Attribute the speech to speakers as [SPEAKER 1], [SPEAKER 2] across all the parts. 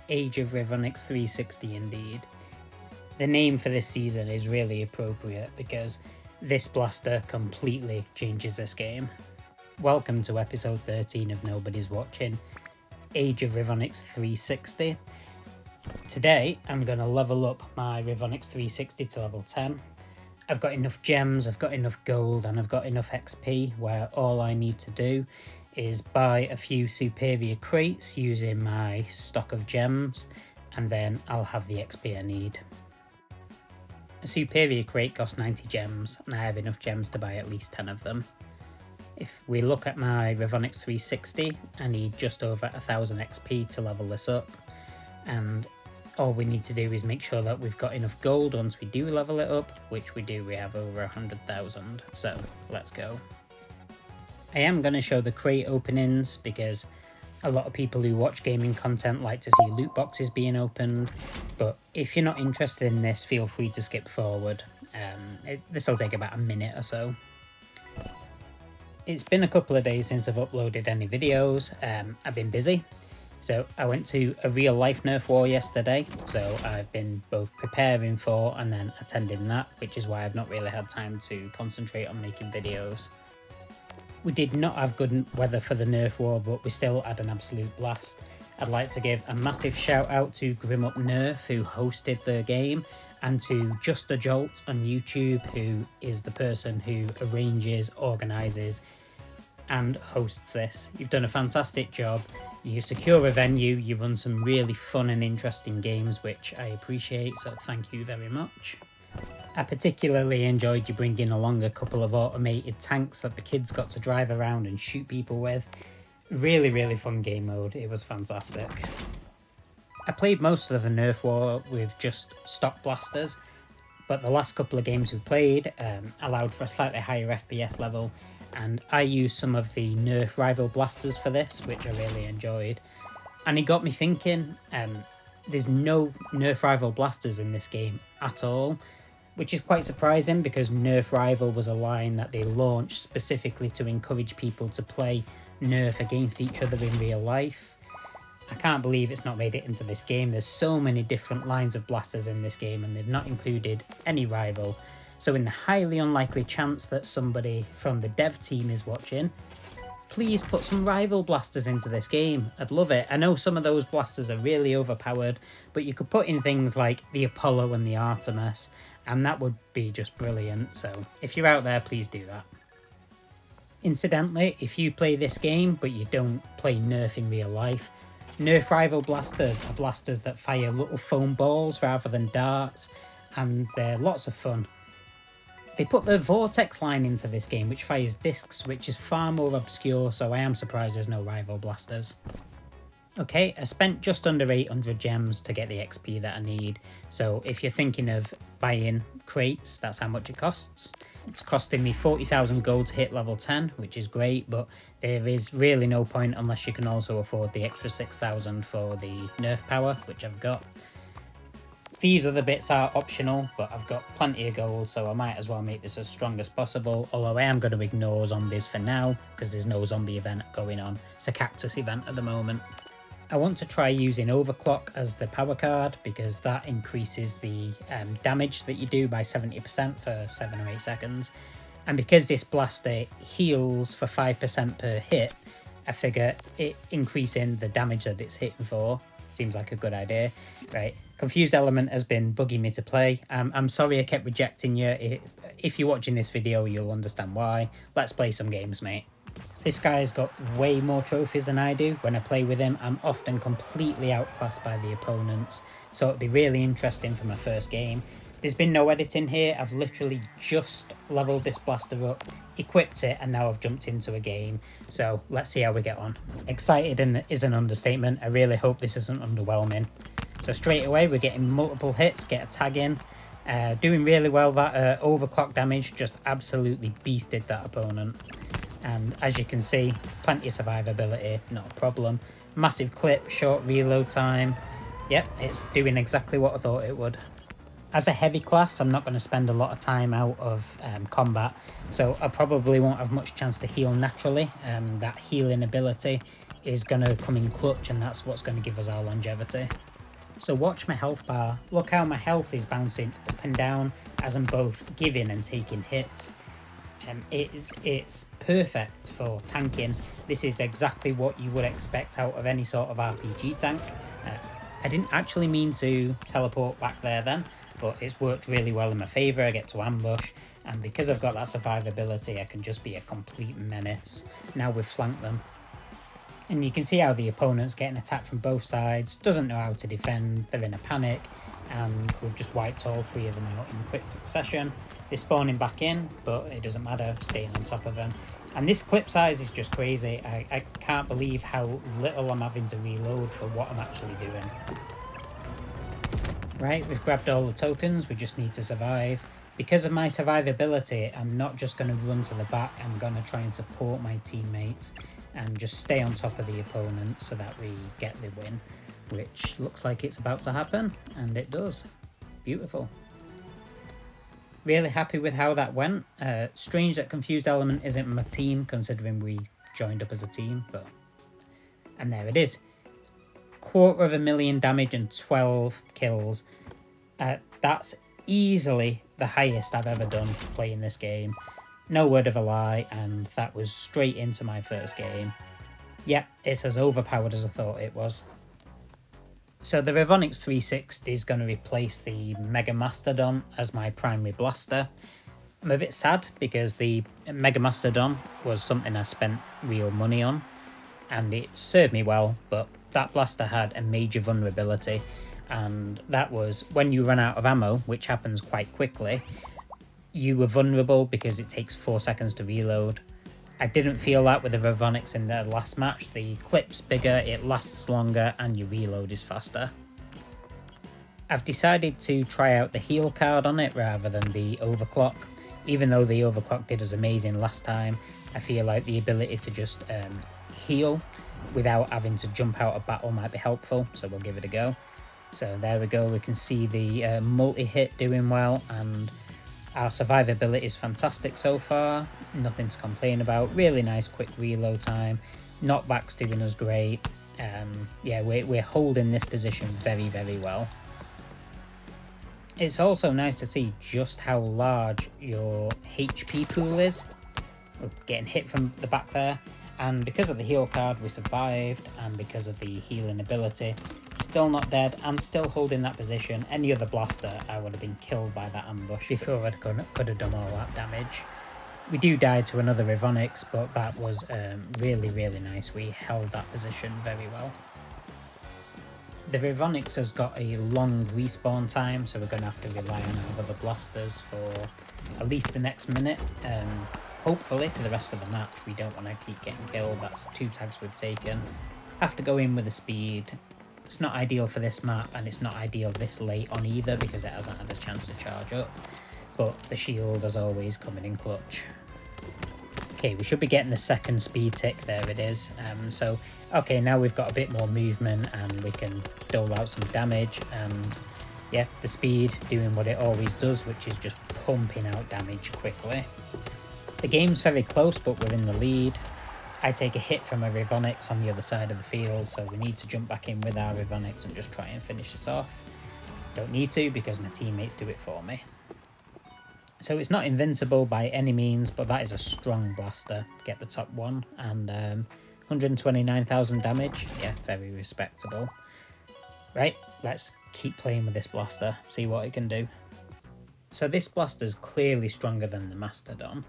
[SPEAKER 1] Age of Revonix 360 indeed. The name for this season is really appropriate because this blaster completely changes this game. Welcome to episode 13 of Nobody's Watching, Age of Revonix 360. Today I'm going to level up my Revonix 360 to level 10. I've got enough gems, I've got enough gold, and I've got enough XP where all I need to do is buy a few superior crates using my stock of gems, and then I'll have the XP I need. A superior crate costs 90 gems, and I have enough gems to buy at least 10 of them. If we look at my Revonix 360, I need just over 1000 XP to level this up, and all we need to do is make sure that we've got enough gold once we do level it up, which we do, we have over 100,000, so let's go. I am going to show the crate openings because a lot of people who watch gaming content like to see loot boxes being opened, but if you're not interested in this, feel free to skip forward. This will take about a minute or so. It's been a couple of days since I've uploaded any videos. I've been busy, so I went to a real life Nerf war yesterday, so I've been both preparing for and then attending that, which is why I've not really had time to concentrate on making videos. We did not have good weather for the Nerf war, but we still had an absolute blast. I'd like to give a massive shout out to Grim Up Nerf, who hosted the game, and to JustaJolt on YouTube, who is the person who arranges, organises and hosts this. You've done a fantastic job. You secure a venue, you run some really fun and interesting games, which I appreciate, so thank you very much. I particularly enjoyed you bringing along a couple of automated tanks that the kids got to drive around and shoot people with. Really fun game mode, it was fantastic. I played most of the Nerf war with just stock blasters, but the last couple of games we played allowed for a slightly higher FPS level, and I used some of the Nerf rival blasters for this, which I really enjoyed. And it got me thinking, there's no Nerf rival blasters in this game at all, which is quite surprising because Nerf Rival was a line that they launched specifically to encourage people to play Nerf against each other in real life. I can't believe it's not made it into this game. There's so many different lines of blasters in this game and they've not included any rival. So in the highly unlikely chance that somebody from the dev team is watching, please put some rival blasters into this game. I'd love it. I know some of those blasters are really overpowered, but you could put in things like the Apollo and the Artemis, and that would be just brilliant. So if you're out there, please do that. Incidentally, if you play this game but you don't play Nerf in real life, Nerf rival blasters are blasters that fire little foam balls rather than darts, and they're lots of fun. They put the Vortex line into this game, which fires discs, which is far more obscure, so I am surprised there's no rival blasters. Okay, I spent just under 800 gems to get the XP that I need, so if you're thinking of buying crates, that's how much it costs. It's costing me 40,000 gold to hit level 10, which is great, but there is really no point unless you can also afford the extra 6,000 for the Nerf power, which I've got. These other bits are optional, but I've got plenty of gold, so I might as well make this as strong as possible, although I am going to ignore zombies for now, because there's no zombie event going on. It's a cactus event at the moment. I want to try using Overclock as the power card because that increases the damage that you do by 70% for 7 or 8 seconds. And because this blaster heals for 5% per hit, I figure it increasing the damage that it's hitting for seems like a good idea. Right, Confused Element has been bugging me to play. I'm sorry I kept rejecting you. If you're watching this video, you'll understand why. Let's play some games, mate. This guy's got way more trophies than I do. When I play with him, I'm often completely outclassed by the opponents, so it'd be really interesting for my first game. There's been no editing here. I've literally just leveled this blaster up, equipped it, and now I've jumped into a game. So let's see how we get on. Excited is an understatement. I really hope this isn't underwhelming. So straight away, we're getting multiple hits, get a tag in. Doing really well. That overclock damage just absolutely beasted that opponent. And as you can see, plenty of survivability, not a problem. Massive clip, short reload time. Yep, it's doing exactly what I thought it would. As a heavy class, I'm not going to spend a lot of time out of combat, so I probably won't have much chance to heal naturally, and that healing ability is going to come in clutch, and that's what's going to give us our longevity. So watch my health bar. Look how my health is bouncing up and down as I'm both giving and taking hits. It's perfect for tanking. This is exactly what you would expect out of any sort of RPG tank. I didn't actually mean to teleport back there then, but it's worked really well in my favour. I get to ambush, and because I've got that survivability, I can just be a complete menace. Now we've flanked them. And you can see how the opponent's getting attacked from both sides, doesn't know how to defend, they're in a panic, and we've just wiped all three of them out in quick succession. They're spawning back in, but it doesn't matter, staying on top of them. And this clip size is just crazy. I can't believe how little I'm having to reload for what I'm actually doing. Right, we've grabbed all the tokens, we just need to survive. Because of my survivability, I'm not just going to run to the back, I'm going to try and support my teammates and just stay on top of the opponent so that we get the win, which looks like it's about to happen, and it does. Beautiful. Really happy with how that went. Strange that Confused Element isn't my team, considering we joined up as a team, but... And there it is. 250,000 damage and 12 kills. That's easily the highest I've ever done playing this game. No word of a lie, and that was straight into my first game. Yep, it's as overpowered as I thought it was. So the Revonix 360 is going to replace the Mega Mastodon as my primary blaster. I'm a bit sad because the Mega Mastodon was something I spent real money on, and it served me well, but that blaster had a major vulnerability, and that was when you run out of ammo, which happens quite quickly, you were vulnerable because it takes 4 seconds to reload. I didn't feel that with the Revonix in the last match. The clip's bigger, it lasts longer, and your reload is faster. I've decided to try out the heal card on it rather than the overclock. Even though the overclock did us amazing last time, I feel like the ability to just heal without having to jump out of battle might be helpful, so we'll give it a go. So there we go, we can see the multi-hit doing well, and our survivability is fantastic so far, nothing to complain about, really nice quick reload time, knockback's doing us great. Yeah, we're holding this position very, very well. It's also nice to see just how large your HP pool is. We're getting hit from the back there, and because of the heal card we survived, and because of the healing ability, still not dead and still holding that position. Any other blaster I would have been killed by that ambush before I could have done all that damage. We do die to another Revonix, but that was really, really nice. We held that position very well. The Revonix has got a long respawn time, so we're going to have to rely on our other blasters for at least the next minute. Hopefully for the rest of the match we don't want to keep getting killed. That's 2 tags we've taken. Have to go in with the speed. It's not ideal for this map, and it's not ideal this late on either because it hasn't had a chance to charge up. But the shield, as always, coming in clutch. Okay, we should be getting the second speed tick. There it is. So, okay, now we've got a bit more movement and we can dole out some damage. And yeah, the speed doing what it always does, which is just pumping out damage quickly. The game's very close, but we're in the lead. I take a hit from a Revonix on the other side of the field, so we need to jump back in with our Revonix and just try and finish this off. Don't need to because my teammates do it for me. So it's not invincible by any means, but that is a strong blaster. Get the top one, and 129,000 damage. Yeah, very respectable. Right, let's keep playing with this blaster, see what it can do. So this blaster's clearly stronger than the Mastodon.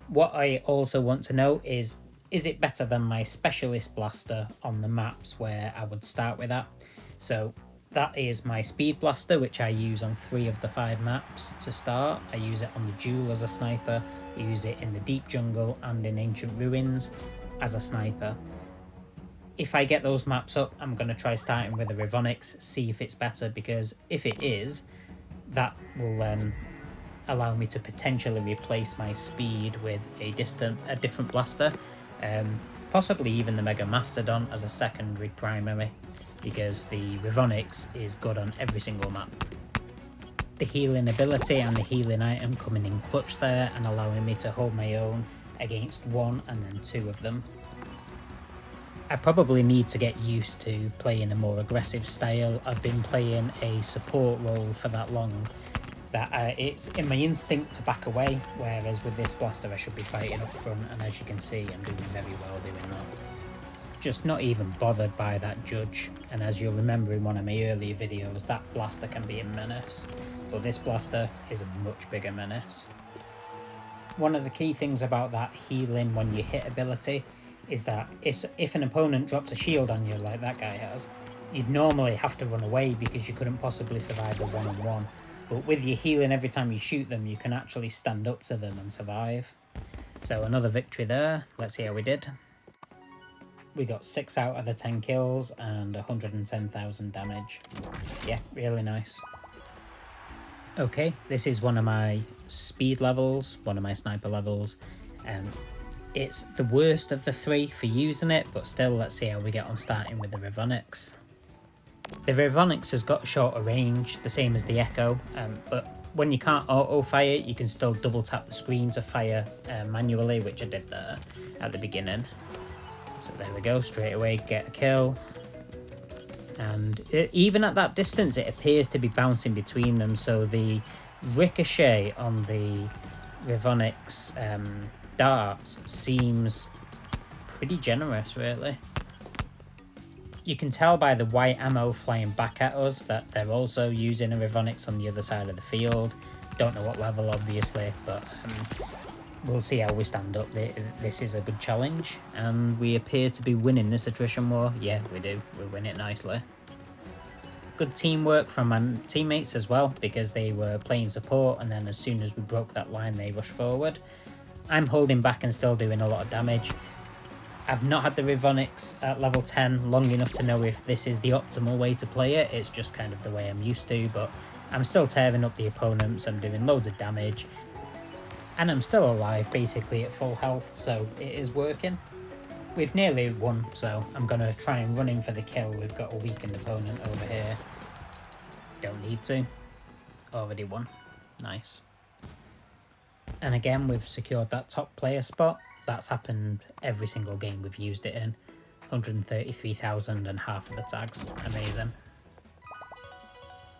[SPEAKER 1] What I also want to know is it better than my specialist blaster on the maps where I would start with that? So that is my speed blaster, which I use on 3 of the 5 maps to start. I use it on the Jewel as a sniper, I use it in the Deep Jungle and in Ancient Ruins as a sniper. If I get those maps up, I'm going to try starting with a Revonix, see if it's better, because if it is, that will then allow me to potentially replace my speed with a different blaster, possibly even the Mega Mastodon as a secondary primary, because the Revonix is good on every single map. The healing ability and the healing item coming in clutch there and allowing me to hold my own against 1 and then 2 of them. I probably need to get used to playing a more aggressive style. I've been playing a support role for that long that it's in my instinct to back away, whereas with this blaster I should be fighting up front, and as you can see I'm doing very well doing that. Just not even bothered by that judge, and as you'll remember in one of my earlier videos, that blaster can be a menace, but this blaster is a much bigger menace. One of the key things about that healing when you hit ability is that if an opponent drops a shield on you like that guy has, you'd normally have to run away because you couldn't possibly survive a one-on-one. But with your healing every time you shoot them, you can actually stand up to them and survive. So another victory there. Let's see how we did. We got 6 out of the 10 kills and 110,000 damage. Yeah, really nice. Okay, this is one of my speed levels, one of my sniper levels. It's the worst of the 3 for using it, but still, let's see how we get on starting with the Revonix. The Revonix has got shorter range, the same as the Echo, but when you can't auto-fire, you can still double tap the screen to fire manually, which I did there at the beginning. So there we go, straight away get a kill. And even at that distance, it appears to be bouncing between them, so the ricochet on the Revonix darts seems pretty generous, really. You can tell by the white ammo flying back at us that they're also using a Revonix on the other side of the field. Don't know what level, obviously, but we'll see how we stand up. This is a good challenge, and we appear to be winning this attrition war. Yeah, we do. We win it nicely. Good teamwork from my teammates as well, because they were playing support, and then as soon as we broke that line, they rushed forward. I'm holding back and still doing a lot of damage. I've not had the Revonix at level 10 long enough to know if this is the optimal way to play it. It's just kind of the way I'm used to, but I'm still tearing up the opponents. I'm doing loads of damage, and I'm still alive, basically at full health, so it is working. We've nearly won, so I'm going to try and run in for the kill. We've got a weakened opponent over here. Don't need to. Already won. Nice. And again, we've secured that top player spot. That's happened every single game we've used it in. 133,000 and half of the tags. Amazing.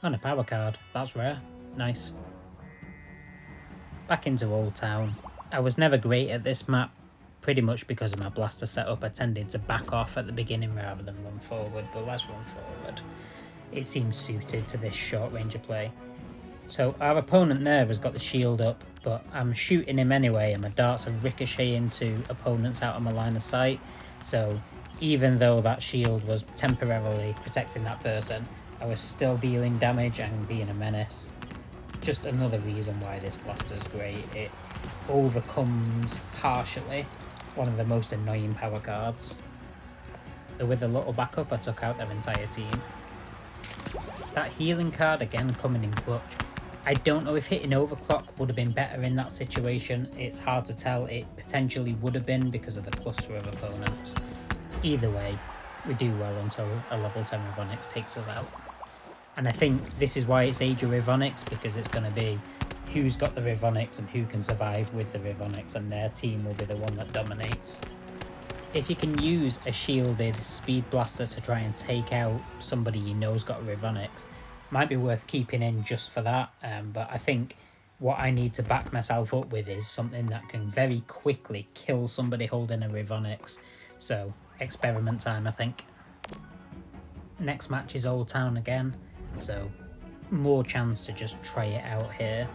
[SPEAKER 1] And a power card. That's rare. Nice. Back into Old Town. I was never great at this map, pretty much because of my blaster setup. I tended to back off at the beginning rather than run forward, but let's run forward. It seems suited to this short range of play. So our opponent there has got the shield up, but I'm shooting him anyway, and my darts are ricocheting to opponents out of my line of sight. So even though that shield was temporarily protecting that person, I was still dealing damage and being a menace. Just another reason why this blaster is great. It overcomes partially one of the most annoying power cards. So with a little backup, I took out their entire team. That healing card again coming in clutch. I don't know if hitting overclock would have been better in that situation. It's hard to tell. It potentially would have been because of the cluster of opponents. Either way, we do well until a level 10 Revonix takes us out. And I think this is why it's Age of Revonix, because it's going to be who's got the Revonix and who can survive with the Revonix, and their team will be the one that dominates. If you can use a shielded speed blaster to try and take out somebody you know's got a Revonix, might be worth keeping in just for that, but I think what I need to back myself up with is something that can very quickly kill somebody holding a Revonix. So experiment time, I think. Next match is Old Town again, so more chance to just try it out here.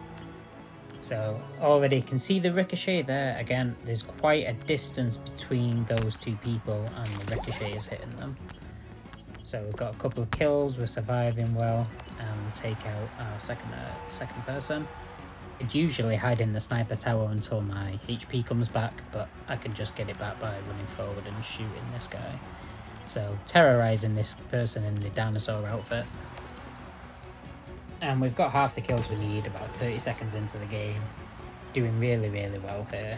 [SPEAKER 1] So already can see the ricochet there. Again, there's quite a distance between those two people, and the ricochet is hitting them. So we've got a couple of kills, we're surviving well, and take out our second person. I'd usually hide in the sniper tower until my HP comes back, but I can just get it back by running forward and shooting this guy. So terrorizing this person in the dinosaur outfit. And we've got half the kills we need, about 30 seconds into the game. Doing really, really well here.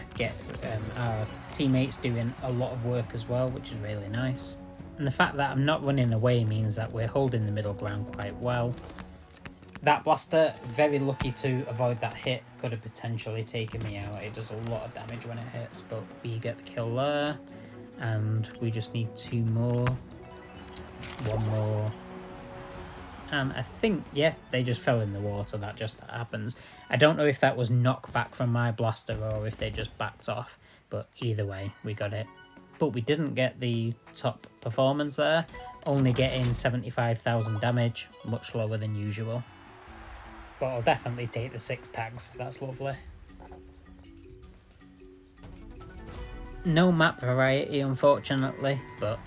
[SPEAKER 1] Our teammates doing a lot of work as well, which is really nice. And the fact that I'm not running away means that we're holding the middle ground quite well. That blaster, very lucky to avoid that hit, could have potentially taken me out. It does a lot of damage when it hits, but we get the kill there. and we just need 2 more, 1 more, and I think, yeah, they just fell in the water. That just happens. I don't know if that was knockback from my blaster or if they just backed off, but either way, we got it. But we didn't get the top performance there, only getting 75,000 damage, much lower than usual. But I'll definitely take the 6 tags, that's lovely. No map variety, unfortunately, but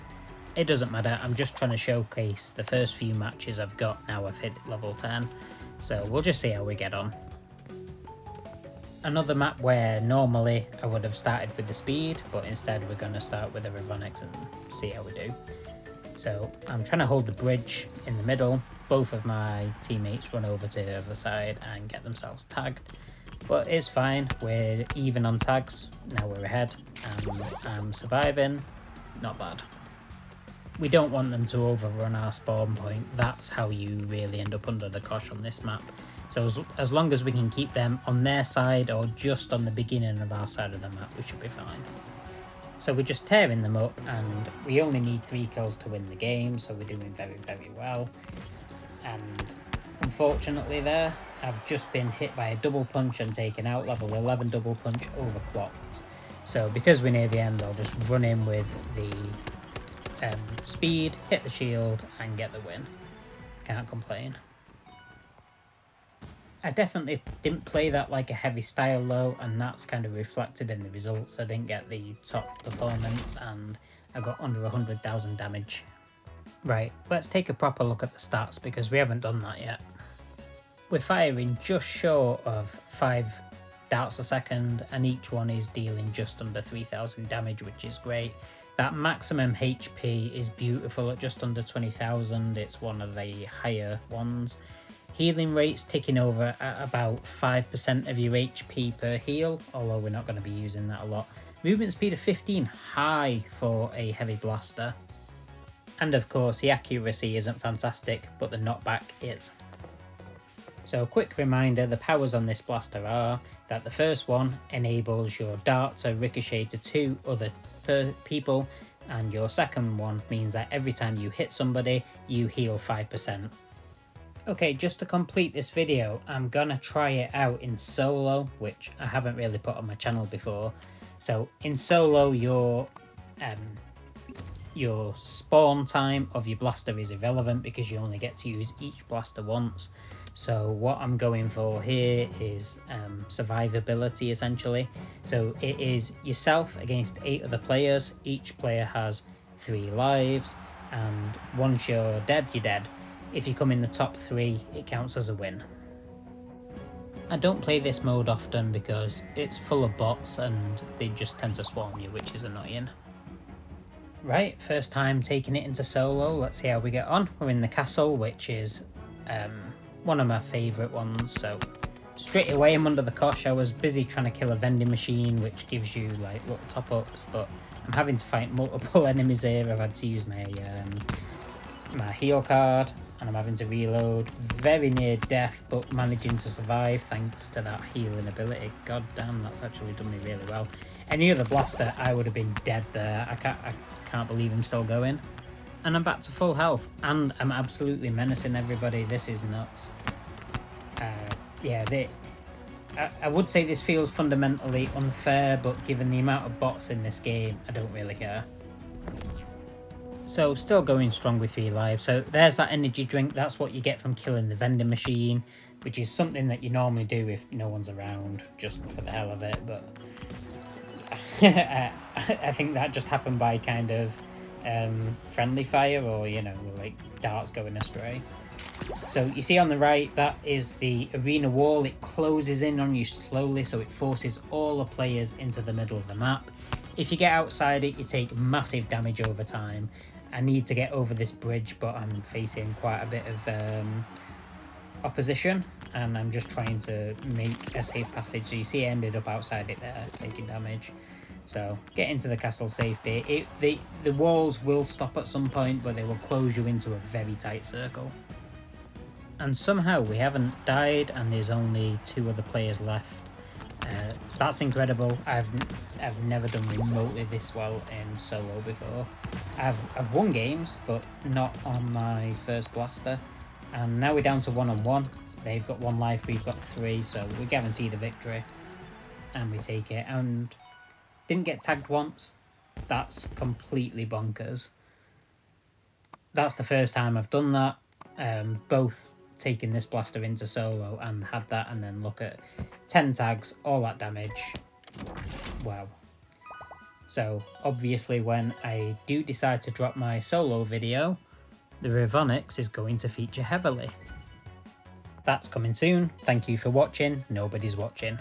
[SPEAKER 1] it doesn't matter. I'm just trying to showcase the first few matches I've got now I've hit level 10. So we'll just see how we get on. Another map where normally I would have started with the speed, but instead we're going to start with the Revonix and see how we do. So I'm trying to hold the bridge in the middle. Both of my teammates run over to the other side and get themselves tagged. But it's fine, we're even on tags, now we're ahead, and I'm surviving, not bad. We don't want them to overrun our spawn point. That's how you really end up under the cosh on this map. So as long as we can keep them on their side or just on the beginning of our side of the map, we should be fine. So we're just tearing them up, and we only need 3 kills to win the game, so we're doing very, very well. And unfortunately there, I've just been hit by a double punch and taken out. Level 11 double punch overclocked. So because we're near the end, I'll just run in with the speed, hit the shield and get the win. Can't complain. I definitely didn't play that like a heavy style though, and that's kind of reflected in the results. I didn't get the top performance and I got under 100,000 damage. Right, let's take a proper look at the stats because we haven't done that yet. We're firing just short of 5 darts a second, and each one is dealing just under 3,000 damage, which is great. That maximum HP is beautiful at just under 20,000. It's one of the higher ones. Healing rates ticking over at about 5% of your HP per heal, although we're not going to be using that a lot. Movement speed of 15, high for a heavy blaster. And of course the accuracy isn't fantastic, but the knockback is. So a quick reminder, the powers on this blaster are that the first one enables your dart to ricochet to 2 other people, and your second one means that every time you hit somebody, you heal 5%. Okay, just to complete this video, I'm gonna try it out in solo, which I haven't really put on my channel before. So in solo, your spawn time of your blaster is irrelevant because you only get to use each blaster once. So what I'm going for here is survivability, essentially. So it is yourself against 8 other players. Each player has 3 lives, and once you're dead, you're dead. If you come in the top 3, it counts as a win. I don't play this mode often because it's full of bots and they just tend to swarm you, which is annoying. Right, first time taking it into solo, let's see how we get on. We're in the castle, which is one of my favourite ones, so straight away I'm under the cosh. I was busy trying to kill a vending machine, which gives you like little top-ups, but I'm having to fight multiple enemies here. I've had to use my my heal card, and I'm having to reload. Very near death, but managing to survive thanks to that healing ability. God damn, that's actually done me really well. Any other blaster, I would have been dead there. I can't believe I'm still going. And I'm back to full health, and I'm absolutely menacing everybody. This is nuts. Yeah, I would say this feels fundamentally unfair, but given the amount of bots in this game, I don't really care. So still going strong with 3 lives. So there's that energy drink. That's what you get from killing the vending machine, which is something that you normally do if no one's around, just for the hell of it. But I think that just happened by kind of friendly fire, or you know, like darts going astray. So you see on the right, that is the arena wall. It closes in on you slowly, so it forces all the players into the middle of the map. If you get outside it, you take massive damage over time. I need to get over this bridge, but I'm facing quite a bit of opposition, and I'm just trying to make a safe passage. So you see I ended up outside it there, taking damage. So get into the castle safety. The walls will stop at some point, but they will close you into a very tight circle. And somehow we haven't died, and there's only 2 other players left. That's incredible. I've never done remotely this well in solo before. I've won games, but not on my first blaster. And now we're down to 1-on-1. They've got 1 life, we've got 3, so we're guaranteed a victory. And we take it. And didn't get tagged once. That's completely bonkers. That's the first time I've done that. Both taking this blaster into solo and had that, and then look at 10 tags, all that damage. Wow. So obviously when I do decide to drop my solo video, the Revonix is going to feature heavily. That's coming soon. Thank you for watching. Nobody's watching.